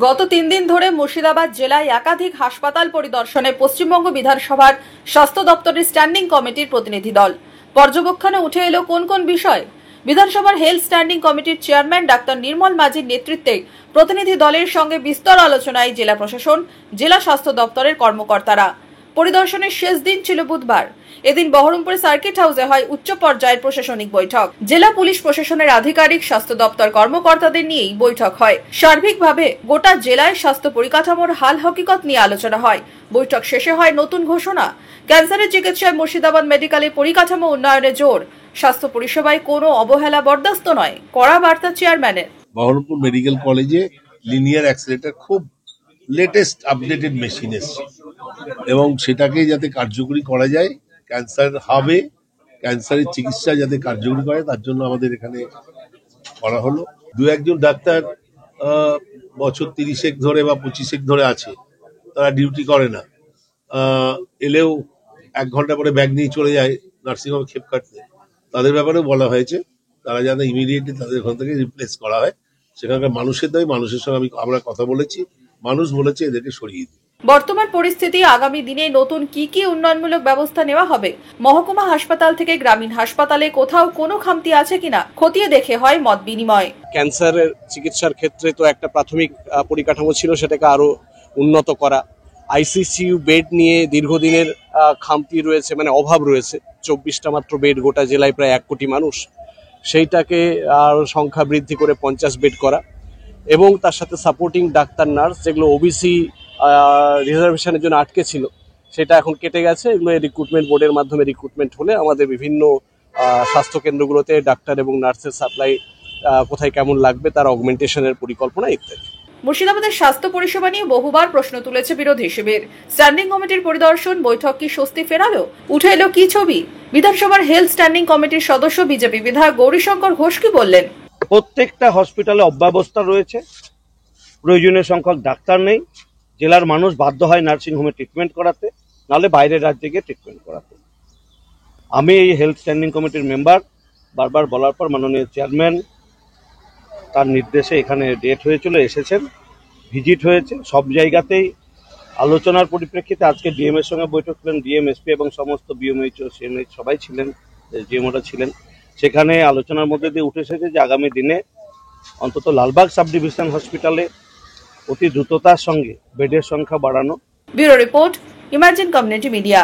গত 3 দিন ধরে মুর্শিদাবাদ জেলায় একাধিক হাসপাতাল পরিদর্শনে পশ্চিমবঙ্গ বিধানসভার স্বাস্থ্য দপ্তরের স্ট্যান্ডিং কমিটির প্রতিনিধি দল। পর্যবেক্ষণে উঠে এলো কোন কোন বিষয়। বিধানসভার হেলথ স্ট্যান্ডিং কমিটির চেয়ারম্যান ডাক্তার নির্মল মাঝির নেতৃত্বে প্রতিনিধি দলের সঙ্গে বিস্তর আলোচনায় জেলা প্রশাসন, জেলা স্বাস্থ্য দপ্তরের কর্মকর্তারা। পরিদর্শনের শেষ দিন ছিল বুধবার। এদিন বহরমপুরে সার্কিট হাউসে হয় উচ্চ পর্যায়ের প্রশাসনিক বৈঠক। জেলা পুলিশ প্রশাসনের আধিকারিক, স্বাস্থ্য দপ্তর কর্মকর্তাদের নিয়েই বৈঠক হয়। সার্বিকভাবে গোটা জেলায় স্বাস্থ্য পরিকাঠামোর হাল হকিকত নিয়ে আলোচনা হয়। বৈঠক শেষে হয় নতুন ঘোষণা। ক্যান্সারের চিকিৎসায় মুর্শিদাবাদ মেডিকেলের পরিকাঠামো উন্নয়নে জোর। স্বাস্থ্য পরিষেবায় কোনো অবহেলা বরদাস্ত নয়, কড়া বার্তা চেয়ারম্যানের। বহরমপুর মেডিকেল কলেজে লিনিয়ার অ্যাক্সিলারেটর খুব লেটেস্ট আপডেটেড মেশিন এসছে এবং সেটাকে যাতে কার্যকরী করা যায়, ক্যান্সার হাবে ক্যান্সারের চিকিৎসা যাতে কার্যকরী করে তার জন্য আমাদের এখানে করা হলো। দু একজন ডাক্তার বছর 30 ধরে বা 25 ধরে আছে, তারা ডিউটি করে না, এলেও 1 ঘন্টা পরে ব্যাগ নিয়ে চলে যায় নার্সিংহোমে খেপ কাটতে। তাদের ব্যাপারেও বলা হয়েছে তারা যাতে ইমিডিয়েটলি তাদের ওখান থেকে রিপ্লেস করা হয়। সেখানকার মানুষের দাবি, মানুষের সঙ্গে আমরা কথা বলেছি, মানুষ বলেছে এদেরকে সরিয়ে দিই। বর্তমান পরিস্থিতি, আগামী দিনে নতুন কি উন্নয়নমূলক ব্যবস্থা নেওয়া হবে, মহকুমা হাসপাতাল থেকে গ্রামীণ হাসপাতালে কোথাও কোনো খামতি আছে কিনা খতিয়ে দেখে হয় মত বিনিময়। ক্যান্সারের চিকিৎসার ক্ষেত্রে তো একটা প্রাথমিক পরিকাঠামো ছিল, সেটাকে আরো উন্নত করা। আইসিসিইউ বেড নিয়ে দীর্ঘদিনের খামতি রয়েছে, মানে অভাব রয়েছে। 24টা মাত্র বেড গোটা জেলায়, প্রায় 1 কোটি মানুষ। সেইটাকে আরো সংখ্যা বৃদ্ধি করে 50 বেড করা এবং তার সাথে সাপোর্টিং ডাক্তার, নার্স, যেগুলো ওবিসি রিজার্ভেশনের জন্য আটকে ছিল, সেটা এখন কেটে গেছে। এগুলো রিক্রুটমেন্ট বোর্ডের মাধ্যমে রিক্রুটমেন্ট হলে আমাদের বিভিন্ন স্বাস্থ্য কেন্দ্রগুলোতে ডাক্তার এবং নার্সের সাপ্লাই কোথায় কেমন লাগবে তার অগমেন্টেশনের পরিকল্পনা ইত্যাদি। মুর্শিদাবাদের স্বাস্থ্য পরিষেবা নিয়ে বহুবার প্রশ্ন তুলেছে বিরোধী শিবির। স্ট্যান্ডিং কমিটির পরিদর্শন বৈঠক কি স্বস্তি ফেরালো? উঠে এলো কি ছবি? বিধানসভার হেলথ স্ট্যান্ডিং কমিটির সদস্য বিজেপি বিধায়ক গৌরীশঙ্কর ঘোষ কি বললেন? প্রত্যেকটা হসপিটালে অব্যবস্থা রয়েছে, প্রয়োজনীয় সংখ্যক ডাক্তার নেই। জেলার মানুষ বাধ্য হয় নার্সিংহোমে ট্রিটমেন্ট করাতে, নাহলে বাইরের রাজ্যে গিয়ে ট্রিটমেন্ট করাতে। আমি এই হেলথ স্ট্যান্ডিং কমিটির মেম্বার, বারবার বলার পর মাননীয় চেয়ারম্যান তার নির্দেশে এখানে ডেট হয়েছিল, এসেছেন, ভিজিট হয়েছে। সব জায়গাতেই আলোচনার পরিপ্রেক্ষিতে আজকে ডিএম এর সঙ্গে বৈঠক করলেন। ডিএম, এসপি এবং সমস্ত বিএমএইচও, সিএমএইচ সবাই ছিলেন, ডিএমওরা ছিলেন। সেখানে আলোচনার মধ্যে দিয়ে উঠে এসেছে যে আগামী দিনে অন্তত লালবাগ সাব ডিভিশন হসপিটালে অতি দ্রুততার সঙ্গে বেডের সংখ্যা বাড়ানো। Bureau report, emerging community media.